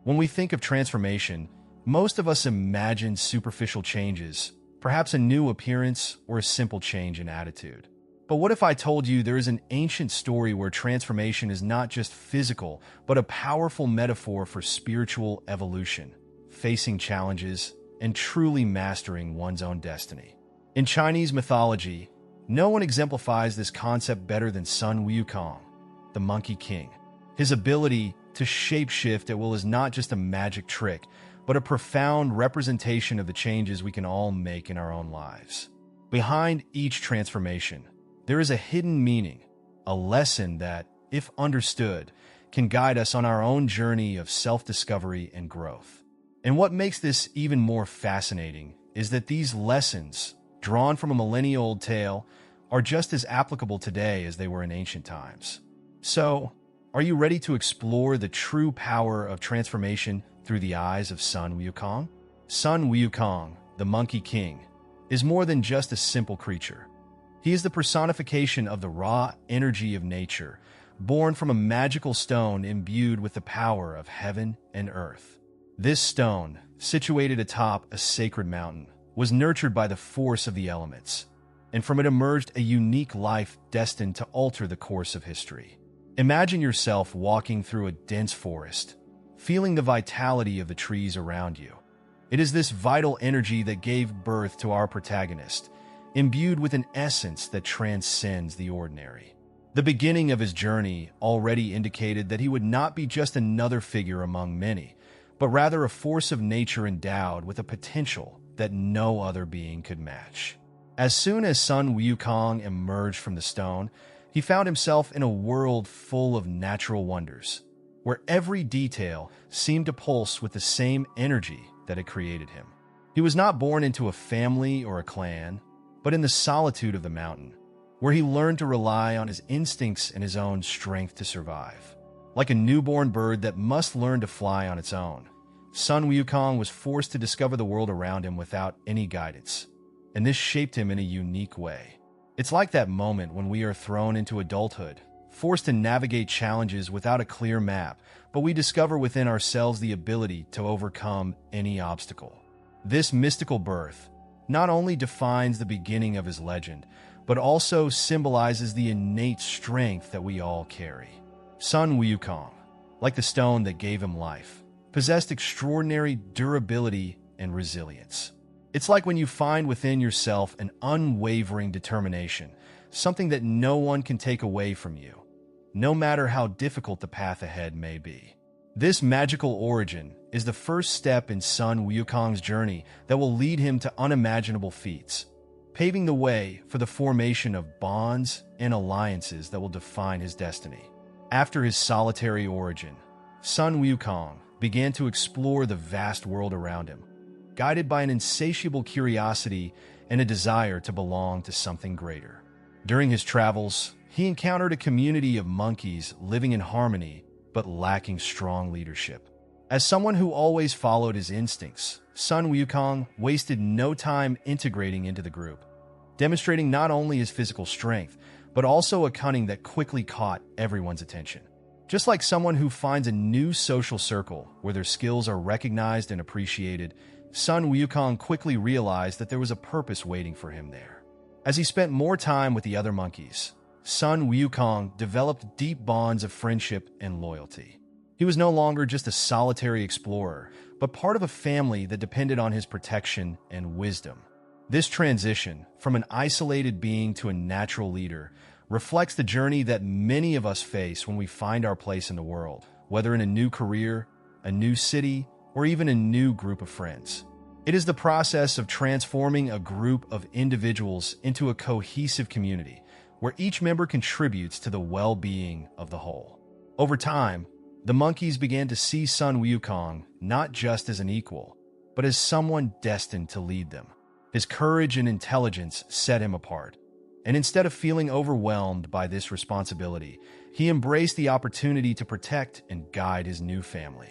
When we think of transformation, most of us imagine superficial changes, perhaps a new appearance or a simple change in attitude. But what if I told you there is an ancient story where transformation is not just physical, but a powerful metaphor for spiritual evolution, facing challenges, and truly mastering one's own destiny? In Chinese mythology, no one exemplifies this concept better than Sun Wukong, the Monkey King. His ability to shapeshift at will is not just a magic trick, but a profound representation of the changes we can all make in our own lives. Behind each transformation, there is a hidden meaning, a lesson that, if understood, can guide us on our own journey of self-discovery and growth. And what makes this even more fascinating is that these lessons, drawn from a millennia-old tale, are just as applicable today as they were in ancient times. So, are you ready to explore the true power of transformation through the eyes of Sun Wukong? Sun Wukong, the Monkey King, is more than just a simple creature. He is the personification of the raw energy of nature, born from a magical stone imbued with the power of heaven and earth. This stone, situated atop a sacred mountain, was nurtured by the force of the elements, and from it emerged a unique life destined to alter the course of history. Imagine yourself walking through a dense forest, feeling the vitality of the trees around you. It is this vital energy that gave birth to our protagonist, imbued with an essence that transcends the ordinary. The beginning of his journey already indicated that he would not be just another figure among many, but rather a force of nature endowed with a potential that no other being could match. As soon as Sun Wukong emerged from the stone, he found himself in a world full of natural wonders, where every detail seemed to pulse with the same energy that had created him. He was not born into a family or a clan, but in the solitude of the mountain, where he learned to rely on his instincts and his own strength to survive. Like a newborn bird that must learn to fly on its own, Sun Wukong was forced to discover the world around him without any guidance, and this shaped him in a unique way. It's like that moment when we are thrown into adulthood, forced to navigate challenges without a clear map, but we discover within ourselves the ability to overcome any obstacle. This mystical birth not only defines the beginning of his legend, but also symbolizes the innate strength that we all carry. Sun Wukong, like the stone that gave him life, possessed extraordinary durability and resilience. It's like when you find within yourself an unwavering determination, something that no one can take away from you, no matter how difficult the path ahead may be. This magical origin is the first step in Sun Wukong's journey that will lead him to unimaginable feats, paving the way for the formation of bonds and alliances that will define his destiny. After his solitary origin, Sun Wukong began to explore the vast world around him, guided by an insatiable curiosity and a desire to belong to something greater. During his travels, he encountered a community of monkeys living in harmony but lacking strong leadership. As someone who always followed his instincts, Sun Wukong wasted no time integrating into the group, demonstrating not only his physical strength, but also a cunning that quickly caught everyone's attention. Just like someone who finds a new social circle where their skills are recognized and appreciated, Sun Wukong quickly realized that there was a purpose waiting for him there. As he spent more time with the other monkeys, Sun Wukong developed deep bonds of friendship and loyalty. He was no longer just a solitary explorer, but part of a family that depended on his protection and wisdom. This transition from an isolated being to a natural leader reflects the journey that many of us face when we find our place in the world, whether in a new career, a new city, or even a new group of friends. It is the process of transforming a group of individuals into a cohesive community, where each member contributes to the well-being of the whole. Over time, the monkeys began to see Sun Wukong not just as an equal, but as someone destined to lead them. His courage and intelligence set him apart, and instead of feeling overwhelmed by this responsibility, he embraced the opportunity to protect and guide his new family.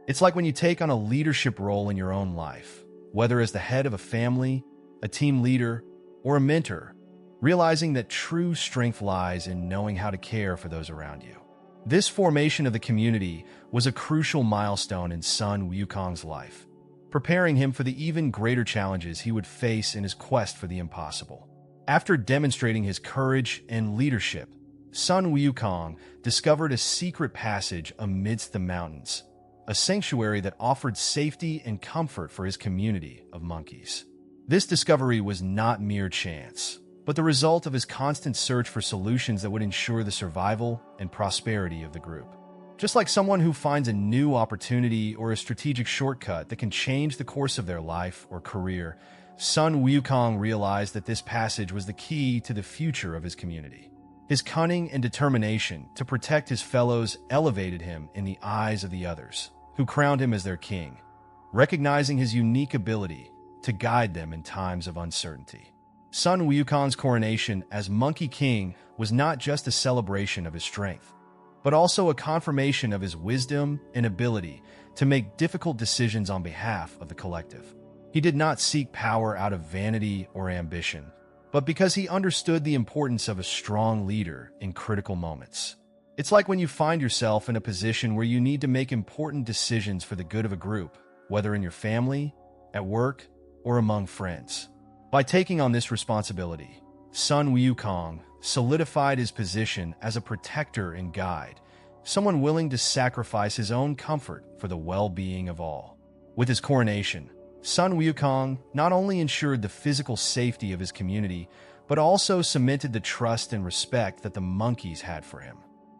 It's like when you take on a leadership role in your own life, whether as the head of a family, a team leader, or a mentor, realizing that true strength lies in knowing how to care for those around you. This formation of the community was a crucial milestone in Sun Wukong's life, preparing him for the even greater challenges he would face in his quest for the impossible. After demonstrating his courage and leadership, Sun Wukong discovered a secret passage amidst the mountains, a sanctuary that offered safety and comfort for his community of monkeys. This discovery was not mere chance, but the result of his constant search for solutions that would ensure the survival and prosperity of the group. Just like someone who finds a new opportunity or a strategic shortcut that can change the course of their life or career, Sun Wukong realized that this passage was the key to the future of his community. His cunning and determination to protect his fellows elevated him in the eyes of the others, who crowned him as their king, recognizing his unique ability to guide them in times of uncertainty. Sun Wukong's coronation as Monkey King was not just a celebration of his strength, but also a confirmation of his wisdom and ability to make difficult decisions on behalf of the collective. He did not seek power out of vanity or ambition, but because he understood the importance of a strong leader in critical moments. It's like when you find yourself in a position where you need to make important decisions for the good of a group, whether in your family, at work, or among friends. By taking on this responsibility, Sun Wukong solidified his position as a protector and guide, someone willing to sacrifice his own comfort for the well-being of all. With his coronation, Sun Wukong not only ensured the physical safety of his community, but also cemented the trust and respect that the monkeys had for him.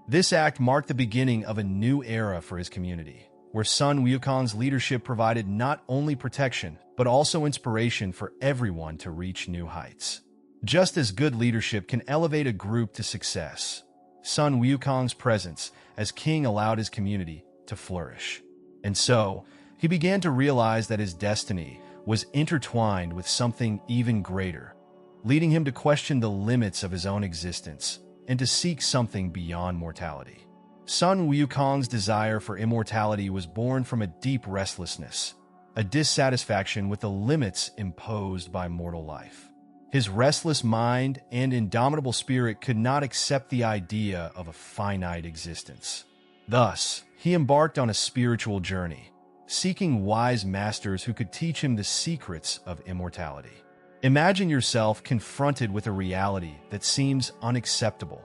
This act marked the beginning of a new era for his community, where Sun Wukong's leadership provided not only protection, but also inspiration for everyone to reach new heights. Just as good leadership can elevate a group to success, Sun Wukong's presence as king allowed his community to flourish. And so, he began to realize that his destiny was intertwined with something even greater, leading him to question the limits of his own existence and to seek something beyond mortality. Sun Wukong's desire for immortality was born from a deep restlessness, a dissatisfaction with the limits imposed by mortal life. His restless mind and indomitable spirit could not accept the idea of a finite existence. Thus, he embarked on a spiritual journey, seeking wise masters who could teach him the secrets of immortality. Imagine yourself confronted with a reality that seems unacceptable.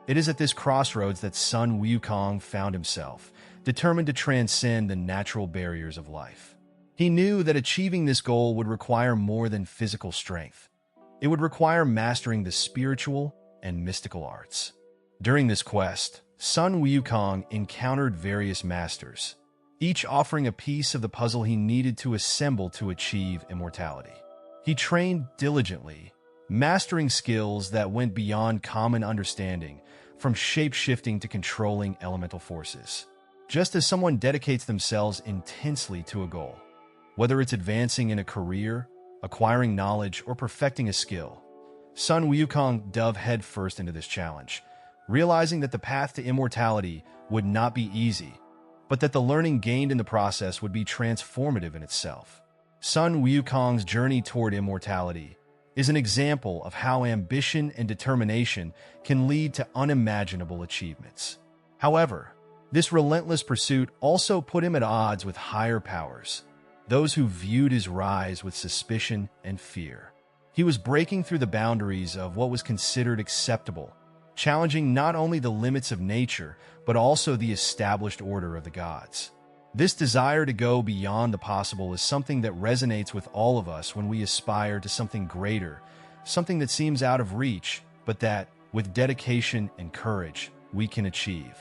It is at this crossroads that Sun Wukong found himself, determined to transcend the natural barriers of life. He knew that achieving this goal would require more than physical strength. It would require mastering the spiritual and mystical arts. During this quest, Sun Wukong encountered various masters, each offering a piece of the puzzle he needed to assemble to achieve immortality. He trained diligently, mastering skills that went beyond common understanding, from shape-shifting to controlling elemental forces. Just as someone dedicates themselves intensely to a goal, whether it's advancing in a career, acquiring knowledge, or perfecting a skill, Sun Wukong dove headfirst into this challenge, realizing that the path to immortality would not be easy, but that the learning gained in the process would be transformative in itself. Sun Wukong's journey toward immortality is an example of how ambition and determination can lead to unimaginable achievements. However, this relentless pursuit also put him at odds with higher powers, those who viewed his rise with suspicion and fear. He was breaking through the boundaries of what was considered acceptable, challenging not only the limits of nature, but also the established order of the gods. This desire to go beyond the possible is something that resonates with all of us when we aspire to something greater, something that seems out of reach, but that, with dedication and courage, we can achieve.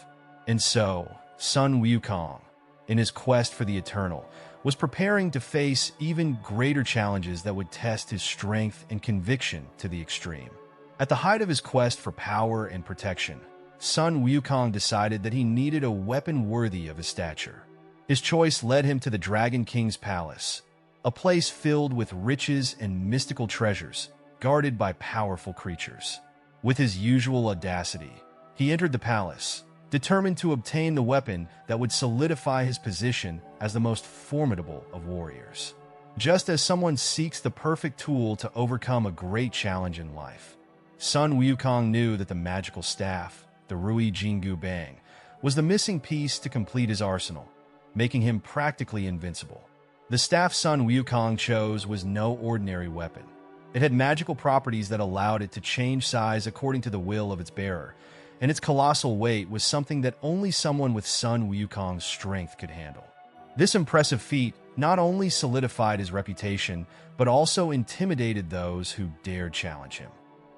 And so, Sun Wukong, in his quest for the eternal, was preparing to face even greater challenges that would test his strength and conviction to the extreme. At the height of his quest for power and protection, Sun Wukong decided that he needed a weapon worthy of his stature. His choice led him to the Dragon King's palace, a place filled with riches and mystical treasures, guarded by powerful creatures. With his usual audacity, he entered the palace, determined to obtain the weapon that would solidify his position as the most formidable of warriors. Just as someone seeks the perfect tool to overcome a great challenge in life, Sun Wukong knew that the magical staff, the Rui Jingu Bang, was the missing piece to complete his arsenal, making him practically invincible. The staff Sun Wukong chose was no ordinary weapon. It had magical properties that allowed it to change size according to the will of its bearer, and its colossal weight was something that only someone with Sun Wukong's strength could handle. This impressive feat not only solidified his reputation, but also intimidated those who dared challenge him.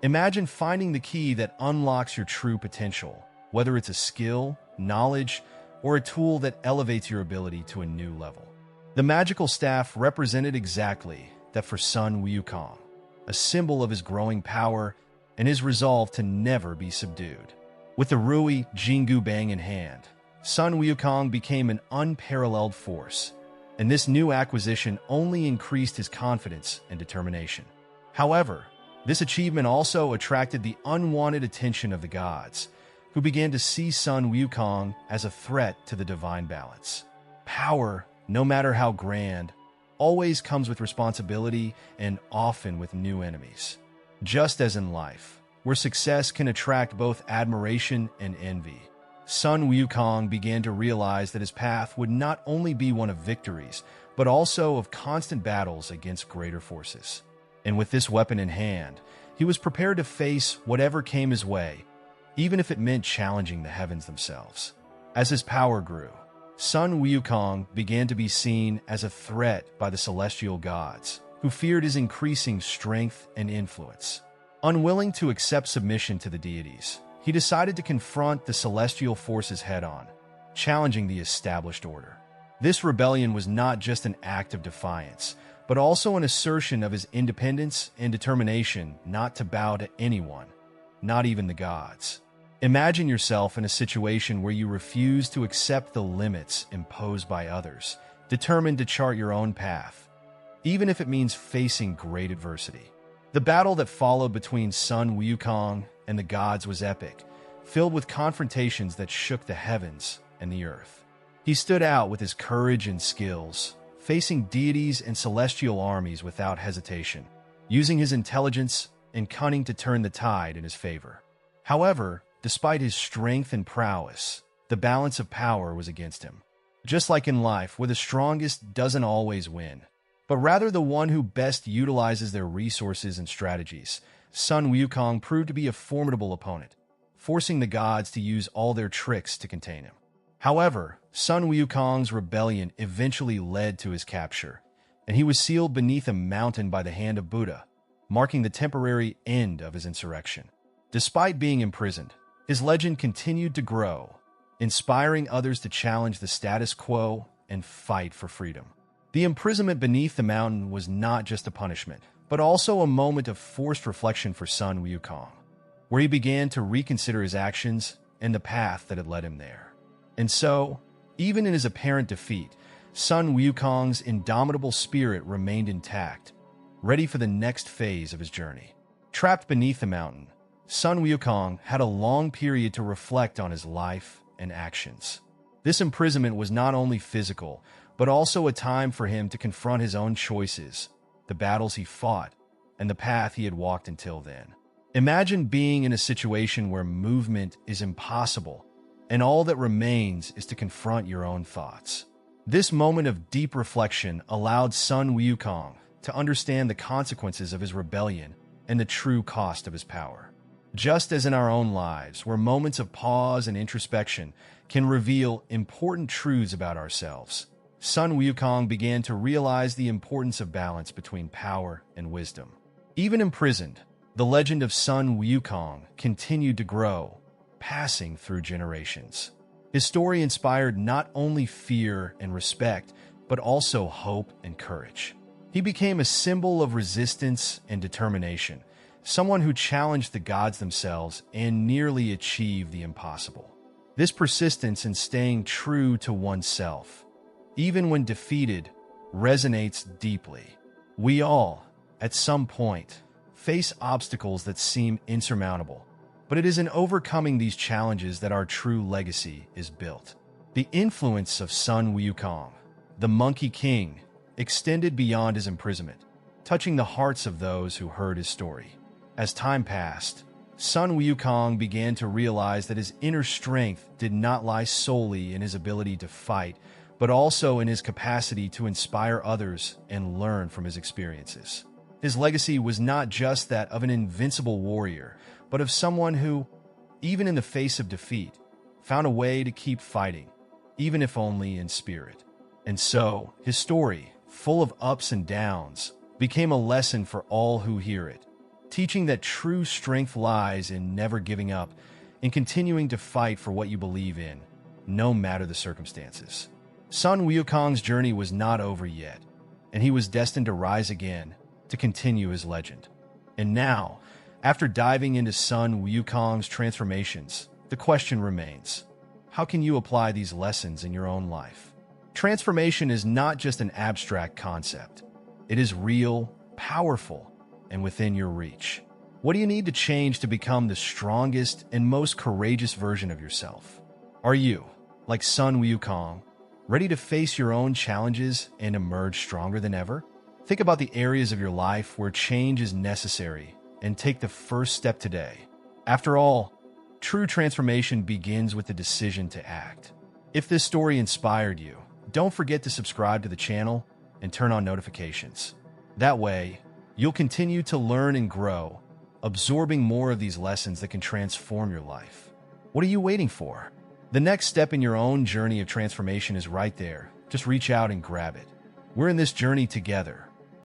Imagine finding the key that unlocks your true potential, whether it's a skill, knowledge, or a tool that elevates your ability to a new level. The magical staff represented exactly that for Sun Wukong, a symbol of his growing power and his resolve to never be subdued. With the Rui Jingu Bang in hand, Sun Wukong became an unparalleled force, and this new acquisition only increased his confidence and determination. However, this achievement also attracted the unwanted attention of the gods, who began to see Sun Wukong as a threat to the divine balance. Power, no matter how grand, always comes with responsibility and often with new enemies. Just as in life, where success can attract both admiration and envy, Sun Wukong began to realize that his path would not only be one of victories, but also of constant battles against greater forces. And with this weapon in hand, he was prepared to face whatever came his way, even if it meant challenging the heavens themselves. As his power grew, Sun Wukong began to be seen as a threat by the celestial gods, who feared his increasing strength and influence. Unwilling to accept submission to the deities, he decided to confront the celestial forces head-on, challenging the established order. This rebellion was not just an act of defiance, but also an assertion of his independence and determination not to bow to anyone, not even the gods. Imagine yourself in a situation where you refuse to accept the limits imposed by others, determined to chart your own path, even if it means facing great adversity. The battle that followed between Sun Wukong and the gods was epic, filled with confrontations that shook the heavens and the earth. He stood out with his courage and skills, facing deities and celestial armies without hesitation, using his intelligence and cunning to turn the tide in his favor. However, despite his strength and prowess, the balance of power was against him. Just like in life, where the strongest doesn't always win, but rather the one who best utilizes their resources and strategies, Sun Wukong proved to be a formidable opponent, forcing the gods to use all their tricks to contain him. However, Sun Wukong's rebellion eventually led to his capture, and he was sealed beneath a mountain by the hand of Buddha, marking the temporary end of his insurrection. Despite being imprisoned, his legend continued to grow, inspiring others to challenge the status quo and fight for freedom. The imprisonment beneath the mountain was not just a punishment, but also a moment of forced reflection for Sun Wukong, where he began to reconsider his actions and the path that had led him there. And so, even in his apparent defeat, Sun Wukong's indomitable spirit remained intact, ready for the next phase of his journey. Trapped beneath the mountain, Sun Wukong had a long period to reflect on his life and actions. This imprisonment was not only physical, but also a time for him to confront his own choices, the battles he fought, and the path he had walked until then. Imagine being in a situation where movement is impossible, and all that remains is to confront your own thoughts. This moment of deep reflection allowed Sun Wukong to understand the consequences of his rebellion and the true cost of his power. Just as in our own lives, where moments of pause and introspection can reveal important truths about ourselves, Sun Wukong began to realize the importance of balance between power and wisdom. Even imprisoned, the legend of Sun Wukong continued to grow, passing through generations. His story inspired not only fear and respect, but also hope and courage. He became a symbol of resistance and determination, someone who challenged the gods themselves and nearly achieved the impossible. This persistence in staying true to oneself, even when defeated, resonates deeply. We all, at some point, face obstacles that seem insurmountable, but it is in overcoming these challenges that our true legacy is built. The influence of Sun Wukong, the Monkey King, extended beyond his imprisonment, touching the hearts of those who heard his story. As time passed, Sun Wukong began to realize that his inner strength did not lie solely in his ability to fight, but also in his capacity to inspire others and learn from his experiences. His legacy was not just that of an invincible warrior, but of someone who, even in the face of defeat, found a way to keep fighting, even if only in spirit. And so, his story, full of ups and downs, became a lesson for all who hear it, teaching that true strength lies in never giving up and continuing to fight for what you believe in, no matter the circumstances. Sun Wukong's journey was not over yet, and he was destined to rise again to continue his legend. And now, after diving into Sun Wukong's transformations, the question remains, how can you apply these lessons in your own life? Transformation is not just an abstract concept. It is real, powerful, and within your reach. What do you need to change to become the strongest and most courageous version of yourself? Are you, like Sun Wukong, ready to face your own challenges and emerge stronger than ever? Think about the areas of your life where change is necessary and take the first step today. After all, true transformation begins with the decision to act. If this story inspired you, don't forget to subscribe to the channel and turn on notifications. That way, you'll continue to learn and grow, absorbing more of these lessons that can transform your life. What are you waiting for? The next step in your own journey of transformation is right there. Just reach out and grab it. We're in this journey together,